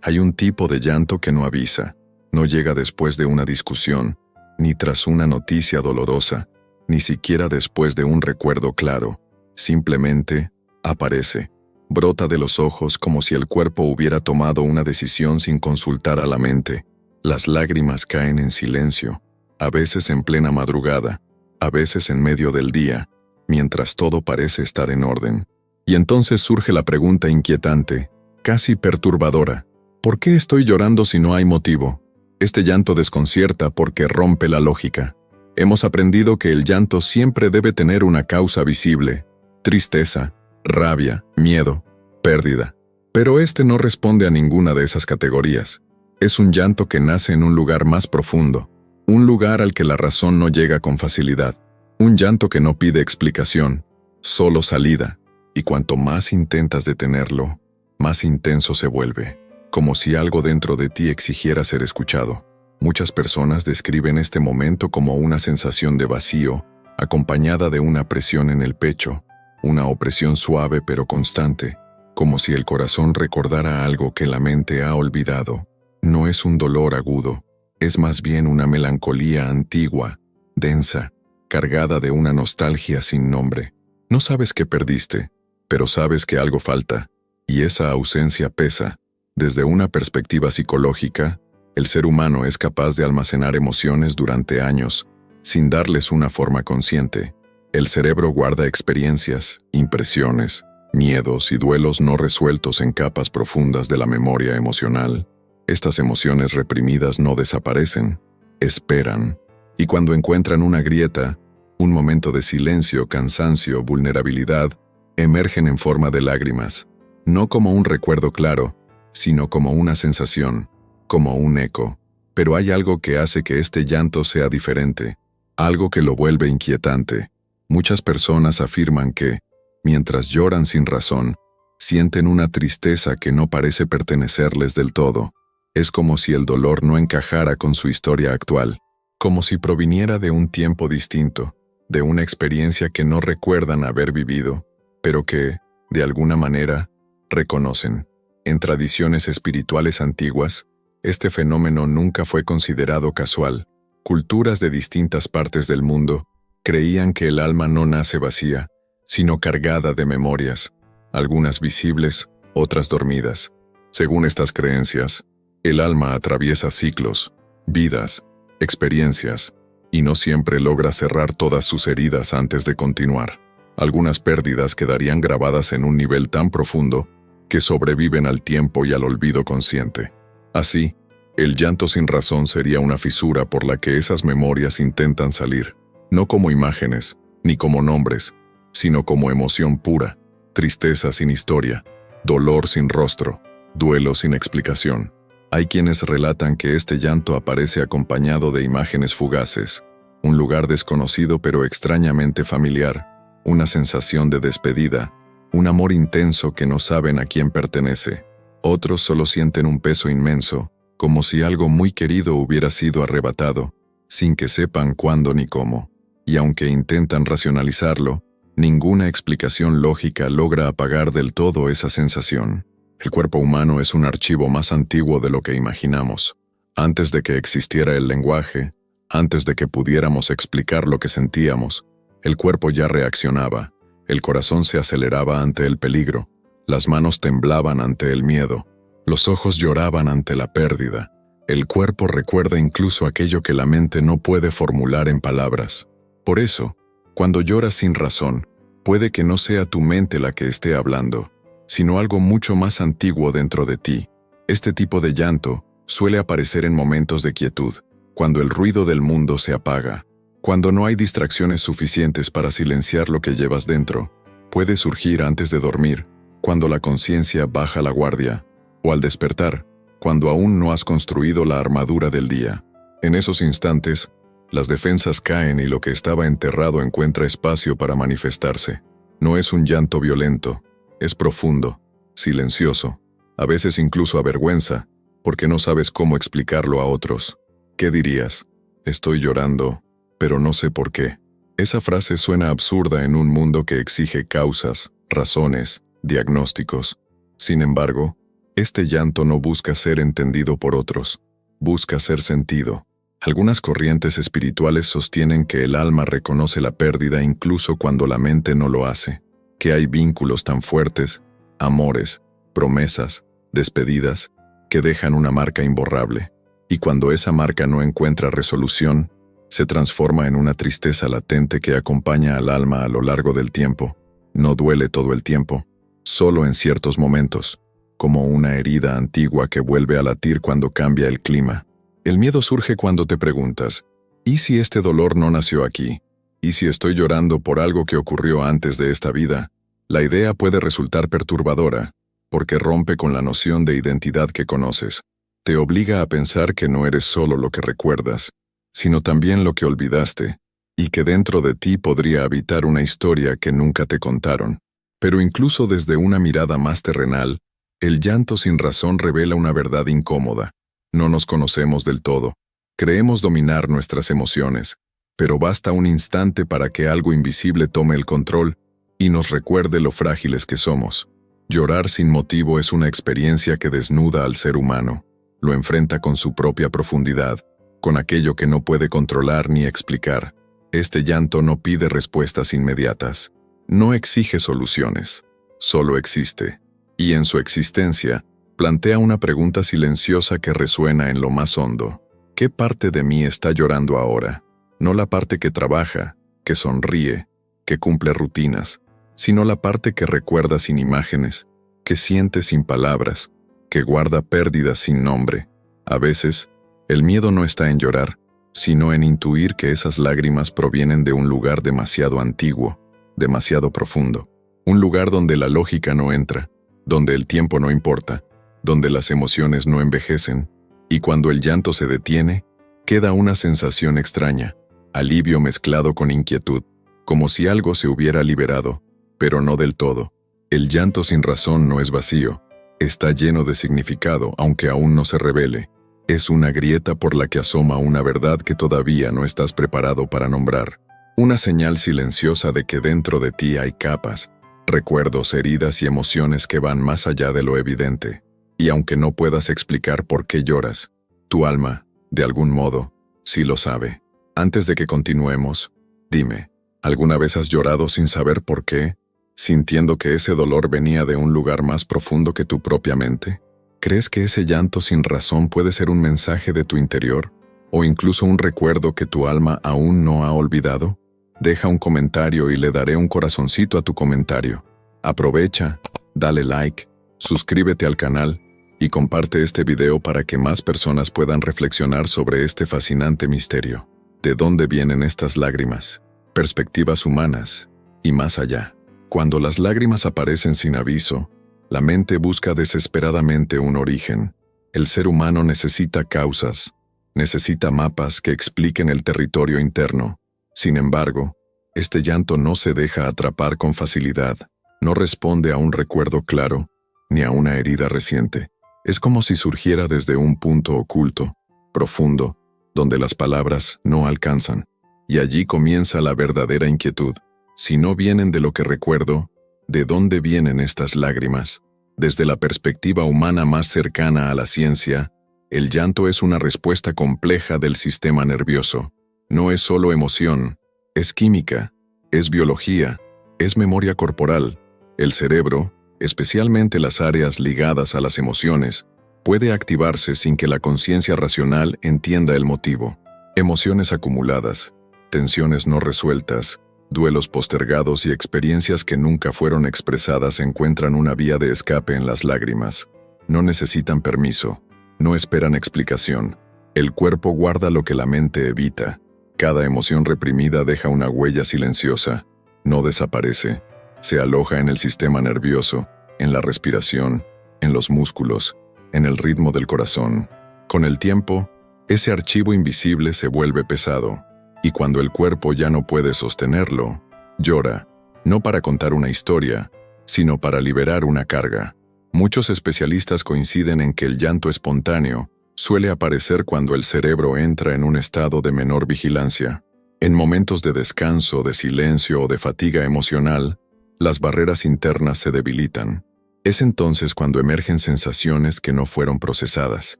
Hay un tipo de llanto que no avisa, no llega después de una discusión, ni tras una noticia dolorosa, ni siquiera después de un recuerdo claro. Simplemente aparece, brota de los ojos como si el cuerpo hubiera tomado una decisión sin consultar a la mente. Las lágrimas caen en silencio, a veces en plena madrugada, a veces en medio del día, mientras todo parece estar en orden. Y entonces surge la pregunta inquietante, casi perturbadora: ¿por qué estoy llorando si no hay motivo? Este llanto desconcierta porque rompe la lógica. Hemos aprendido que el llanto siempre debe tener una causa visible: tristeza, rabia, miedo, pérdida. Pero este no responde a ninguna de esas categorías. Es un llanto que nace en un lugar más profundo, un lugar al que la razón no llega con facilidad. Un llanto que no pide explicación, solo salida. Y cuanto más intentas detenerlo, más intenso se vuelve, como si algo dentro de ti exigiera ser escuchado. Muchas personas describen este momento como una sensación de vacío, acompañada de una presión en el pecho, una opresión suave pero constante, como si el corazón recordara algo que la mente ha olvidado. No es un dolor agudo, es más bien una melancolía antigua, densa, cargada de una nostalgia sin nombre. No sabes qué perdiste, pero sabes que algo falta, y esa ausencia pesa. Desde una perspectiva psicológica, el ser humano es capaz de almacenar emociones durante años, sin darles una forma consciente. El cerebro guarda experiencias, impresiones, miedos y duelos no resueltos en capas profundas de la memoria emocional. Estas emociones reprimidas no desaparecen, esperan, y cuando encuentran una grieta, un momento de silencio, cansancio, vulnerabilidad, emergen en forma de lágrimas, no como un recuerdo claro, sino como una sensación, como un eco. Pero hay algo que hace que este llanto sea diferente, algo que lo vuelve inquietante. Muchas personas afirman que, mientras lloran sin razón, sienten una tristeza que no parece pertenecerles del todo. Es como si el dolor no encajara con su historia actual, como si proviniera de un tiempo distinto, de una experiencia que no recuerdan haber vivido, pero que, de alguna manera, reconocen. En tradiciones espirituales antiguas, este fenómeno nunca fue considerado casual. Culturas de distintas partes del mundo creían que el alma no nace vacía, sino cargada de memorias, algunas visibles, otras dormidas. Según estas creencias, el alma atraviesa ciclos, vidas, experiencias, y no siempre logra cerrar todas sus heridas antes de continuar. Algunas pérdidas quedarían grabadas en un nivel tan profundo que sobreviven al tiempo y al olvido consciente. Así, el llanto sin razón sería una fisura por la que esas memorias intentan salir, no como imágenes, ni como nombres, sino como emoción pura, tristeza sin historia, dolor sin rostro, duelo sin explicación. Hay quienes relatan que este llanto aparece acompañado de imágenes fugaces, un lugar desconocido pero extrañamente familiar, una sensación de despedida, un amor intenso que no saben a quién pertenece. Otros solo sienten un peso inmenso, como si algo muy querido hubiera sido arrebatado, sin que sepan cuándo ni cómo. Y aunque intentan racionalizarlo, ninguna explicación lógica logra apagar del todo esa sensación. El cuerpo humano es un archivo más antiguo de lo que imaginamos. Antes de que existiera el lenguaje, antes de que pudiéramos explicar lo que sentíamos, el cuerpo ya reaccionaba, el corazón se aceleraba ante el peligro, las manos temblaban ante el miedo, los ojos lloraban ante la pérdida. El cuerpo recuerda incluso aquello que la mente no puede formular en palabras. Por eso, cuando lloras sin razón, puede que no sea tu mente la que esté hablando, sino algo mucho más antiguo dentro de ti. Este tipo de llanto suele aparecer en momentos de quietud, cuando el ruido del mundo se apaga, cuando no hay distracciones suficientes para silenciar lo que llevas dentro. Puede surgir antes de dormir, cuando la conciencia baja la guardia, o al despertar, cuando aún no has construido la armadura del día. En esos instantes, las defensas caen y lo que estaba enterrado encuentra espacio para manifestarse. No es un llanto violento, es profundo, silencioso, a veces incluso avergüenza, porque no sabes cómo explicarlo a otros. ¿Qué dirías? Estoy llorando, pero no sé por qué. Esa frase suena absurda en un mundo que exige causas, razones, diagnósticos. Sin embargo, Este llanto no busca ser entendido por otros, busca ser sentido. Algunas corrientes espirituales sostienen que el alma reconoce la pérdida incluso cuando la mente no lo hace, que hay vínculos tan fuertes, amores, promesas, despedidas, que dejan una marca imborrable, y cuando esa marca no encuentra resolución, se transforma en una tristeza latente que acompaña al alma a lo largo del tiempo. No duele todo el tiempo, solo en ciertos momentos, como una herida antigua que vuelve a latir cuando cambia el clima. El miedo surge cuando te preguntas, ¿y si este dolor no nació aquí? ¿Y si estoy llorando por algo que ocurrió antes de esta vida? La idea puede resultar perturbadora, porque rompe con la noción de identidad que conoces. Te obliga a pensar que no eres solo lo que recuerdas, sino también lo que olvidaste, y que dentro de ti podría habitar una historia que nunca te contaron. Pero incluso desde una mirada más terrenal, el llanto sin razón revela una verdad incómoda. No nos conocemos del todo. Creemos dominar nuestras emociones, pero basta un instante para que algo invisible tome el control y nos recuerde lo frágiles que somos. Llorar sin motivo es una experiencia que desnuda al ser humano, lo enfrenta con su propia profundidad, con aquello que no puede controlar ni explicar. Este llanto no pide respuestas inmediatas, no exige soluciones, solo existe, y en su existencia, plantea una pregunta silenciosa que resuena en lo más hondo. ¿Qué parte de mí está llorando ahora? No la parte que trabaja, que sonríe, que cumple rutinas, sino la parte que recuerda sin imágenes, que siente sin palabras, que guarda pérdidas sin nombre. A veces, el miedo no está en llorar, sino en intuir que esas lágrimas provienen de un lugar demasiado antiguo, demasiado profundo, un lugar donde la lógica no entra, donde el tiempo no importa, donde las emociones no envejecen, y cuando el llanto se detiene, queda una sensación extraña, alivio mezclado con inquietud, como si algo se hubiera liberado, pero no del todo. El llanto sin razón no es vacío, está lleno de significado, aunque aún no se revele. Es una grieta por la que asoma una verdad que todavía no estás preparado para nombrar. Una señal silenciosa de que dentro de ti hay capas, recuerdos, heridas y emociones que van más allá de lo evidente. Y aunque no puedas explicar por qué lloras, tu alma, de algún modo, sí lo sabe. Antes de que continuemos, dime, ¿alguna vez has llorado sin saber por qué, sintiendo que ese dolor venía de un lugar más profundo que tu propia mente? ¿Crees que ese llanto sin razón puede ser un mensaje de tu interior, o incluso un recuerdo que tu alma aún no ha olvidado? Deja un comentario y le daré un corazoncito a tu comentario. Aprovecha, dale like, suscríbete al canal, y comparte este video para que más personas puedan reflexionar sobre este fascinante misterio. ¿De dónde vienen estas lágrimas? Perspectivas humanas, y más allá. Cuando las lágrimas aparecen sin aviso, la mente busca desesperadamente un origen. El ser humano necesita causas, necesita mapas que expliquen el territorio interno. Sin embargo, este llanto no se deja atrapar con facilidad, no responde a un recuerdo claro, ni a una herida reciente. Es como si surgiera desde un punto oculto, profundo, donde las palabras no alcanzan. Y allí comienza la verdadera inquietud. Si no vienen de lo que recuerdo, ¿de dónde vienen estas lágrimas? Desde la perspectiva humana más cercana a la ciencia, el llanto es una respuesta compleja del sistema nervioso. No es solo emoción, es química, es biología, es memoria corporal. El cerebro, especialmente las áreas ligadas a las emociones, puede activarse sin que la conciencia racional entienda el motivo. Emociones acumuladas, tensiones no resueltas, duelos postergados y experiencias que nunca fueron expresadas encuentran una vía de escape en las lágrimas. No necesitan permiso, no esperan explicación. El cuerpo guarda lo que la mente evita. Cada emoción reprimida deja una huella silenciosa, no desaparece. Se aloja en el sistema nervioso, en la respiración, en los músculos, en el ritmo del corazón. Con el tiempo, ese archivo invisible se vuelve pesado, y cuando el cuerpo ya no puede sostenerlo, llora, no para contar una historia, sino para liberar una carga. Muchos especialistas coinciden en que el llanto espontáneo suele aparecer cuando el cerebro entra en un estado de menor vigilancia. En momentos de descanso, de silencio o de fatiga emocional, las barreras internas se debilitan. Es entonces cuando emergen sensaciones que no fueron procesadas,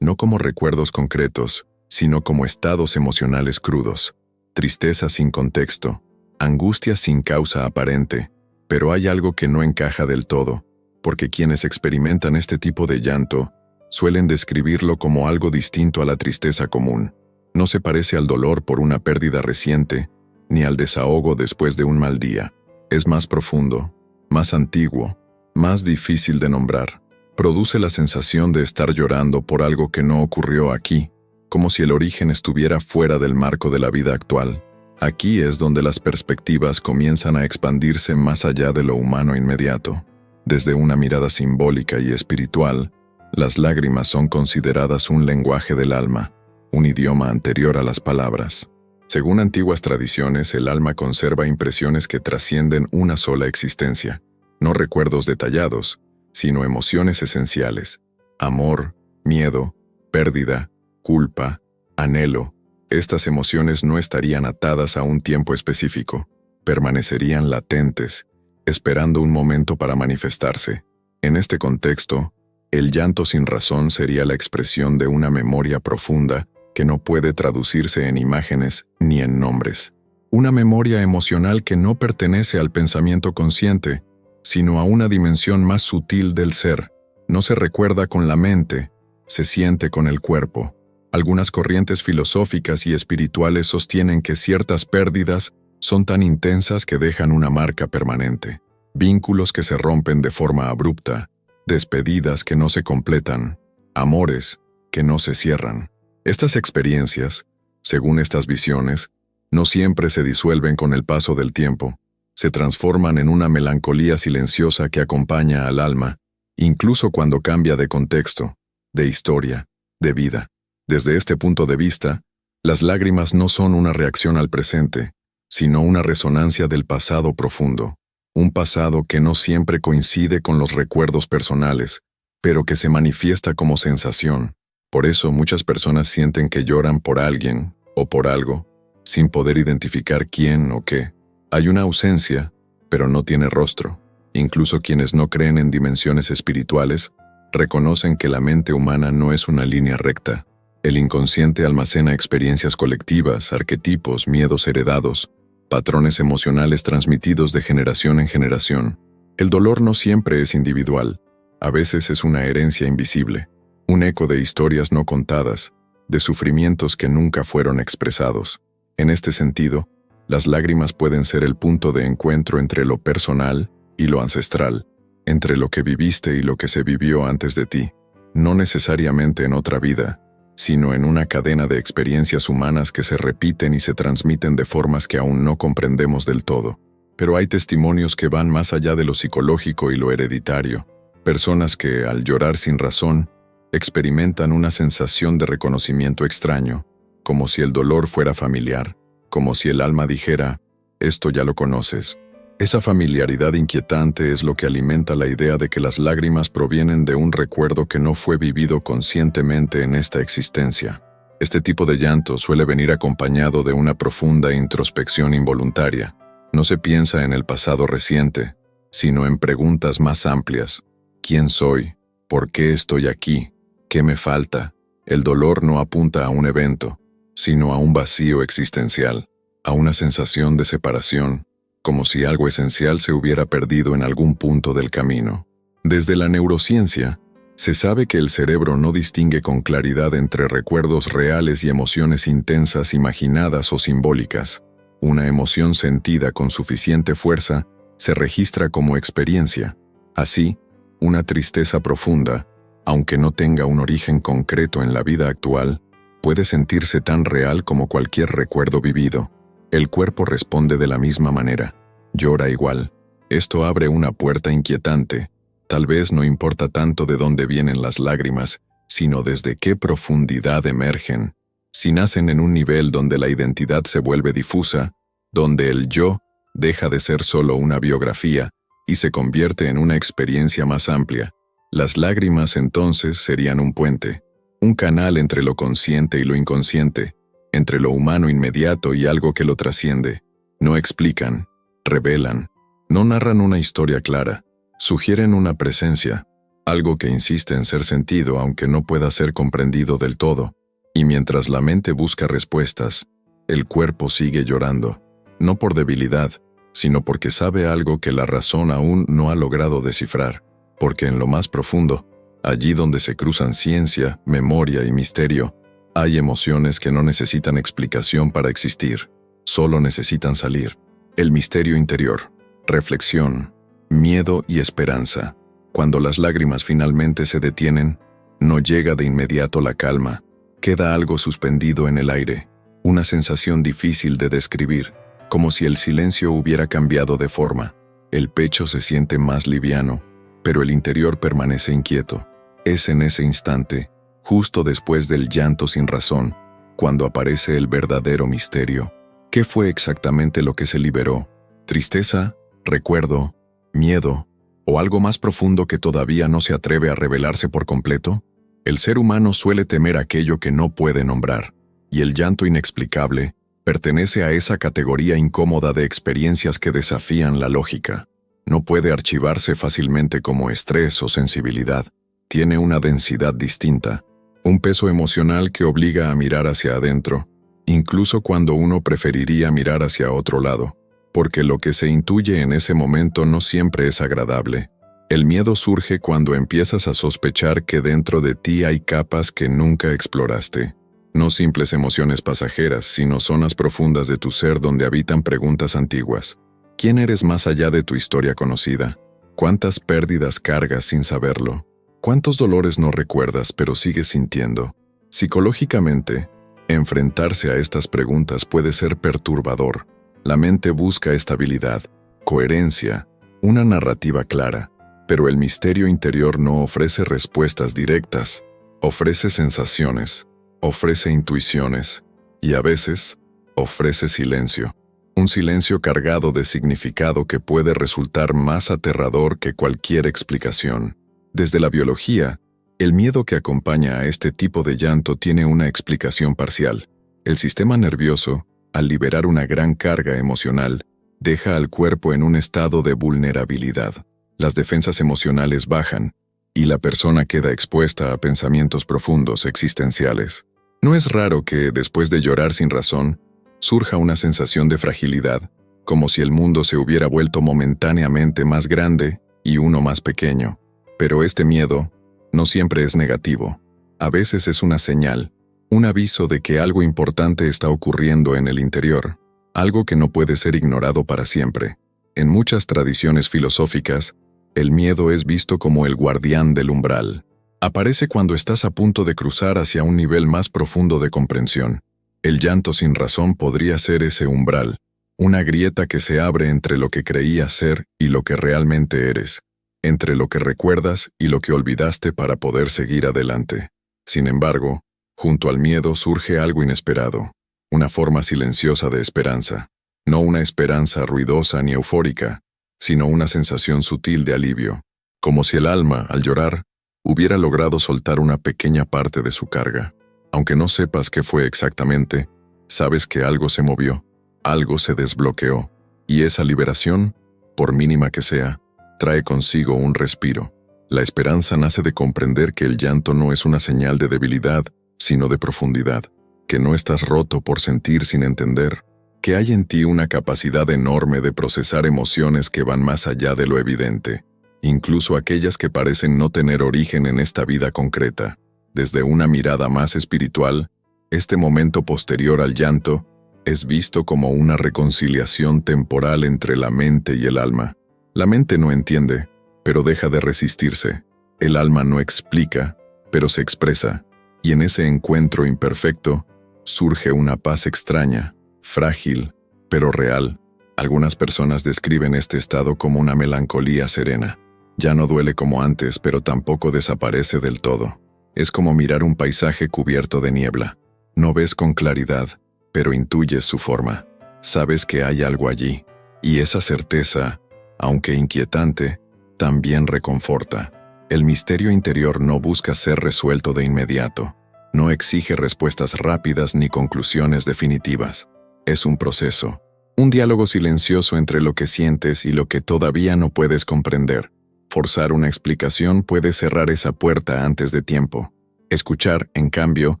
no como recuerdos concretos, sino como estados emocionales crudos, tristeza sin contexto, angustia sin causa aparente, pero hay algo que no encaja del todo, porque quienes experimentan este tipo de llanto suelen describirlo como algo distinto a la tristeza común. No se parece al dolor por una pérdida reciente, ni al desahogo después de un mal día. Es más profundo, más antiguo, más difícil de nombrar. Produce la sensación de estar llorando por algo que no ocurrió aquí, como si el origen estuviera fuera del marco de la vida actual. Aquí es donde las perspectivas comienzan a expandirse más allá de lo humano inmediato. Desde una mirada simbólica y espiritual, las lágrimas son consideradas un lenguaje del alma, un idioma anterior a las palabras. Según antiguas tradiciones, el alma conserva impresiones que trascienden una sola existencia, no recuerdos detallados, sino emociones esenciales: amor, miedo, pérdida, culpa, anhelo. Estas emociones no estarían atadas a un tiempo específico, permanecerían latentes, esperando un momento para manifestarse. En este contexto, el llanto sin razón sería la expresión de una memoria profunda que no puede traducirse en imágenes ni en nombres. Una memoria emocional que no pertenece al pensamiento consciente, sino a una dimensión más sutil del ser. No se recuerda con la mente, se siente con el cuerpo. Algunas corrientes filosóficas y espirituales sostienen que ciertas pérdidas son tan intensas que dejan una marca permanente. Vínculos que se rompen de forma abrupta, despedidas que no se completan, amores que no se cierran. Estas experiencias, según estas visiones, no siempre se disuelven con el paso del tiempo. Se transforman en una melancolía silenciosa que acompaña al alma, incluso cuando cambia de contexto, de historia, de vida. Desde este punto de vista, las lágrimas no son una reacción al presente, sino una resonancia del pasado profundo, un pasado que no siempre coincide con los recuerdos personales, pero que se manifiesta como sensación. Por eso muchas personas sienten que lloran por alguien o por algo, sin poder identificar quién o qué. Hay una ausencia, pero no tiene rostro. Incluso quienes no creen en dimensiones espirituales reconocen que la mente humana no es una línea recta. El inconsciente almacena experiencias colectivas, arquetipos, miedos heredados, patrones emocionales transmitidos de generación en generación. El dolor no siempre es individual, a veces es una herencia invisible, un eco de historias no contadas, de sufrimientos que nunca fueron expresados. En este sentido, las lágrimas pueden ser el punto de encuentro entre lo personal y lo ancestral, entre lo que viviste y lo que se vivió antes de ti, no necesariamente en otra vida, sino en una cadena de experiencias humanas que se repiten y se transmiten de formas que aún no comprendemos del todo. Pero hay testimonios que van más allá de lo psicológico y lo hereditario. Personas que, al llorar sin razón, experimentan una sensación de reconocimiento extraño, como si el dolor fuera familiar, como si el alma dijera: esto ya lo conoces. Esa familiaridad inquietante es lo que alimenta la idea de que las lágrimas provienen de un recuerdo que no fue vivido conscientemente en esta existencia. Este tipo de llanto suele venir acompañado de una profunda introspección involuntaria. No se piensa en el pasado reciente, sino en preguntas más amplias. ¿Quién soy? ¿Por qué estoy aquí? ¿Qué me falta? El dolor no apunta a un evento, sino a un vacío existencial, a una sensación de separación, como si algo esencial se hubiera perdido en algún punto del camino. Desde la neurociencia, se sabe que el cerebro no distingue con claridad entre recuerdos reales y emociones intensas imaginadas o simbólicas. Una emoción sentida con suficiente fuerza se registra como experiencia. Así, una tristeza profunda, aunque no tenga un origen concreto en la vida actual, puede sentirse tan real como cualquier recuerdo vivido. El cuerpo responde de la misma manera, llora igual. Esto abre una puerta inquietante. Tal vez no importa tanto de dónde vienen las lágrimas, sino desde qué profundidad emergen. Si nacen en un nivel donde la identidad se vuelve difusa, donde el yo deja de ser solo una biografía y se convierte en una experiencia más amplia, las lágrimas entonces serían un puente, un canal entre lo consciente y lo inconsciente, entre lo humano inmediato y algo que lo trasciende. No explican, revelan, no narran una historia clara, Sugieren una presencia, algo que insiste en ser sentido aunque no pueda ser comprendido del todo, y mientras la mente busca respuestas, el cuerpo sigue llorando, no por debilidad, sino porque sabe algo que la razón aún no ha logrado descifrar, porque en lo más profundo, allí donde se cruzan ciencia, memoria y misterio, hay emociones que no necesitan explicación para existir, solo necesitan salir. El misterio interior, reflexión, miedo y esperanza. Cuando las lágrimas finalmente se detienen, no llega de inmediato la calma, queda algo suspendido en el aire, una sensación difícil de describir, como si el silencio hubiera cambiado de forma. El pecho se siente más liviano, pero el interior permanece inquieto. Es en ese instante, justo después del llanto sin razón, cuando aparece el verdadero misterio. ¿Qué fue exactamente lo que se liberó? ¿Tristeza? ¿Recuerdo? ¿Miedo? ¿O algo más profundo que todavía no se atreve a revelarse por completo? El ser humano suele temer aquello que no puede nombrar, y el llanto inexplicable pertenece a esa categoría incómoda de experiencias que desafían la lógica. No puede archivarse fácilmente como estrés o sensibilidad. Tiene una densidad distinta, un peso emocional que obliga a mirar hacia adentro, incluso cuando uno preferiría mirar hacia otro lado, porque lo que se intuye en ese momento no siempre es agradable. El miedo surge cuando empiezas a sospechar que dentro de ti hay capas que nunca exploraste. No simples emociones pasajeras, sino zonas profundas de tu ser donde habitan preguntas antiguas. ¿Quién eres más allá de tu historia conocida? ¿Cuántas pérdidas cargas sin saberlo? ¿Cuántos dolores no recuerdas pero sigues sintiendo? Psicológicamente, enfrentarse a estas preguntas puede ser perturbador. La mente busca estabilidad, coherencia, una narrativa clara, pero el misterio interior no ofrece respuestas directas, ofrece sensaciones, ofrece intuiciones, y a veces, ofrece silencio. Un silencio cargado de significado que puede resultar más aterrador que cualquier explicación. Desde la biología, el miedo que acompaña a este tipo de llanto tiene una explicación parcial. El sistema nervioso, al liberar una gran carga emocional, deja al cuerpo en un estado de vulnerabilidad. Las defensas emocionales bajan, y la persona queda expuesta a pensamientos profundos existenciales. No es raro que, después de llorar sin razón, surja una sensación de fragilidad, como si el mundo se hubiera vuelto momentáneamente más grande y uno más pequeño. Pero este miedo no siempre es negativo. A veces es una señal, un aviso de que algo importante está ocurriendo en el interior, algo que no puede ser ignorado para siempre. En muchas tradiciones filosóficas, el miedo es visto como el guardián del umbral. Aparece cuando estás a punto de cruzar hacia un nivel más profundo de comprensión. El llanto sin razón podría ser ese umbral, una grieta que se abre entre lo que creías ser y lo que realmente eres, entre lo que recuerdas y lo que olvidaste para poder seguir adelante. Sin embargo, junto al miedo surge algo inesperado, una forma silenciosa de esperanza. No una esperanza ruidosa ni eufórica, sino una sensación sutil de alivio, como si el alma, al llorar, hubiera logrado soltar una pequeña parte de su carga. Aunque no sepas qué fue exactamente, sabes que algo se movió, algo se desbloqueó, y esa liberación, por mínima que sea, trae consigo un respiro. La esperanza nace de comprender que el llanto no es una señal de debilidad, sino de profundidad, que no estás roto por sentir sin entender, que hay en ti una capacidad enorme de procesar emociones que van más allá de lo evidente, incluso aquellas que parecen no tener origen en esta vida concreta. Desde una mirada más espiritual, este momento posterior al llanto es visto como una reconciliación temporal entre la mente y el alma. La mente no entiende, pero deja de resistirse. El alma no explica, pero se expresa. Y en ese encuentro imperfecto, surge una paz extraña, frágil, pero real. Algunas personas describen este estado como una melancolía serena. Ya no duele como antes, pero tampoco desaparece del todo. Es como mirar un paisaje cubierto de niebla. No ves con claridad, pero intuyes su forma. Sabes que hay algo allí. Y esa certeza, aunque inquietante, también reconforta. El misterio interior no busca ser resuelto de inmediato. No exige respuestas rápidas ni conclusiones definitivas. Es un proceso, un diálogo silencioso entre lo que sientes y lo que todavía no puedes comprender. Forzar una explicación puede cerrar esa puerta antes de tiempo. Escuchar, en cambio,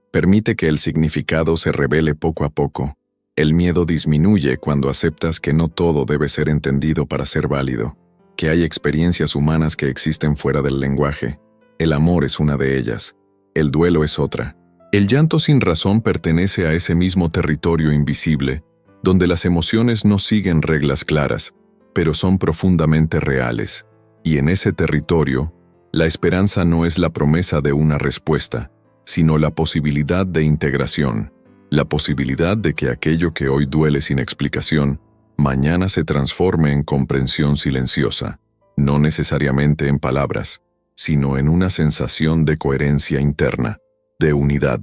permite que el significado se revele poco a poco. El miedo disminuye cuando aceptas que no todo debe ser entendido para ser válido, que hay experiencias humanas que existen fuera del lenguaje. El amor es una de ellas. El duelo es otra. El llanto sin razón pertenece a ese mismo territorio invisible, donde las emociones no siguen reglas claras, pero son profundamente reales. Y en ese territorio, la esperanza no es la promesa de una respuesta, sino la posibilidad de integración, la posibilidad de que aquello que hoy duele sin explicación, mañana se transforme en comprensión silenciosa, no necesariamente en palabras, sino en una sensación de coherencia interna, de unidad.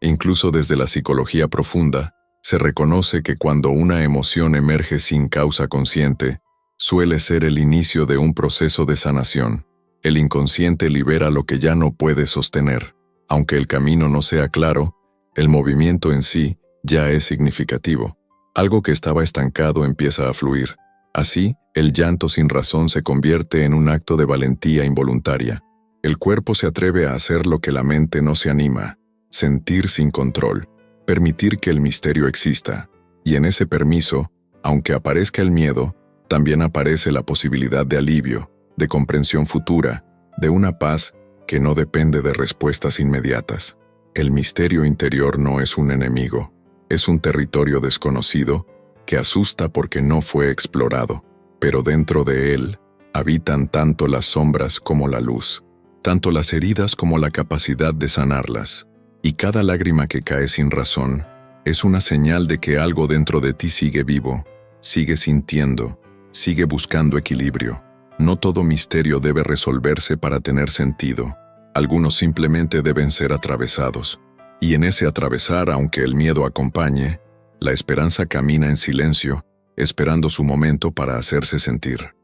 Incluso desde la psicología profunda, se reconoce que cuando una emoción emerge sin causa consciente, suele ser el inicio de un proceso de sanación. El inconsciente libera lo que ya no puede sostener. Aunque el camino no sea claro, el movimiento en sí ya es significativo. Algo que estaba estancado empieza a fluir. Así, el llanto sin razón se convierte en un acto de valentía involuntaria. El cuerpo se atreve a hacer lo que la mente no se anima, sentir sin control, permitir que el misterio exista. Y en ese permiso, aunque aparezca el miedo, también aparece la posibilidad de alivio, de comprensión futura, de una paz que no depende de respuestas inmediatas. El misterio interior no es un enemigo, es un territorio desconocido que asusta porque no fue explorado, pero dentro de él habitan tanto las sombras como la luz, tanto las heridas como la capacidad de sanarlas, y cada lágrima que cae sin razón es una señal de que algo dentro de ti sigue vivo, sigue sintiendo, sigue buscando equilibrio. No todo misterio debe resolverse para tener sentido. Algunos simplemente deben ser atravesados. Y en ese atravesar, aunque el miedo acompañe, la esperanza camina en silencio, esperando su momento para hacerse sentir.